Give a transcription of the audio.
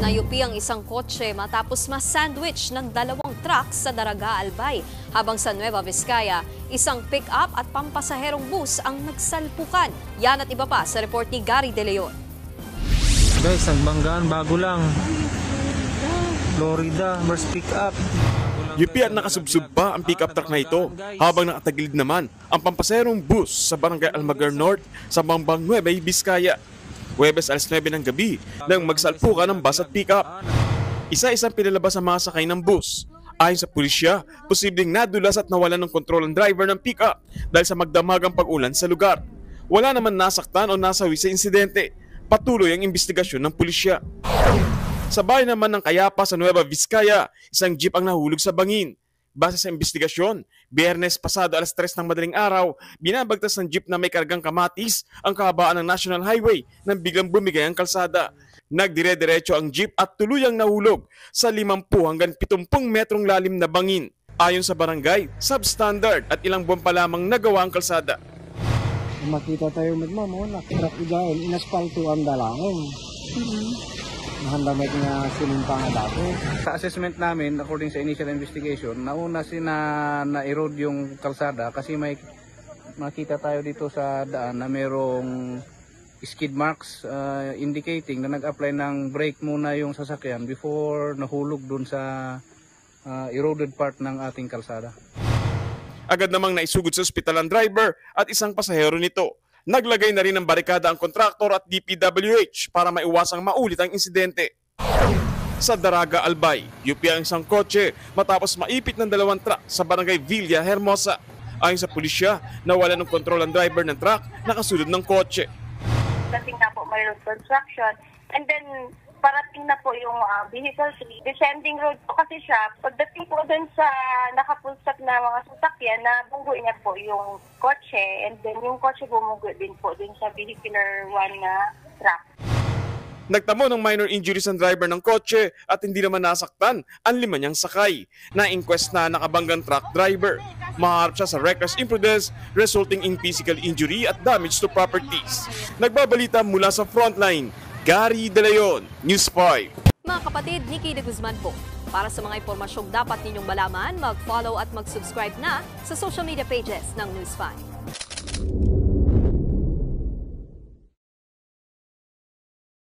Nayupi ang isang kotse matapos ma-sandwich ng dalawang truck sa Daraga, Albay. Habang sa Nueva Vizcaya, isang pick-up at pampasaherong bus ang nagsalpukan. Yan at iba pa sa report ni Gary De Leon. Guys, ang banggaan bago lang. Florida versus pick-up. Yupi at nakasubsub pa ang pick-up truck na ito habang nakatagilid naman ang pampaserong bus sa Barangay Almaguer North sa Bambang Nueva Vizcaya. Huwebes alas 9 ng gabi nang magsalpukan ng bus at pick-up. Isa-isang pinalabas ang mga sakay ng bus. Ayon sa pulisya, posibleng nadulas at nawalan ng kontrol ang driver ng pick-up dahil sa magdamagang pag-ulan sa lugar. Wala naman nasaktan o nasawi sa insidente. Patuloy ang investigasyon ng pulisya. Sa bayan naman ng Kayapa sa Nueva Vizcaya, isang jeep ang nahulog sa bangin. Base sa investigasyon, Biyernes pasado alas 3 ng madaling araw, binabagtas ng jeep na may kargang kamatis ang kahabaan ng National Highway nang biglang bumigay ang kalsada. Nagdire-diretso ang jeep at tuluyang nahulog sa 50 hanggang 70 metrong lalim na bangin. Ayon sa barangay, substandard at ilang buwan pa lamang nagawa ang kalsada. Makita tayo magmamuna, truck dyan, inaspalto ang dalangin. Nahandamit nga sinimpa nga dati. Sa assessment namin, according sa initial investigation, nauna na-erode yung kalsada kasi may makita tayo dito sa daan na merong skid marks indicating na nag-apply ng brake muna yung sasakyan before nahulog dun sa eroded part ng ating kalsada. Agad namang naisugod sa ospital ang driver at isang pasahero nito. Naglagay na rin ng barikada ang kontraktor at DPWH para maiwasang maulit ang insidente. Sa Daraga, Albay, yupi ang isang kotse matapos maipit ng dalawang truck sa Barangay Villa Hermosa. Ayon sa pulisya, nawala ng kontrol ang driver ng truck nakasunod ng kotse. Dating na po may road construction and then parating na po yung vehicle descending road po kasi siya. Pagdating po dun sa nakapulsak na mga sasakyan, nabunggo niya po yung kotse and then yung kotse bumugo din po dun sa vehicular one na truck. Nagtamo ng minor injuries ang driver ng kotse at hindi naman nasaktan ang 5 niyang sakay. Na-inquest na nakabanggang truck driver. Maharap siya sa reckless imprudence resulting in physical injury at damage to properties. Nagbabalita mula sa frontline, Gary De Leon, News 5. Mga kapatid, Nikki de Guzman po. Para sa mga impormasyong dapat ninyong malaman, mag-follow at mag-subscribe na sa social media pages ng News 5.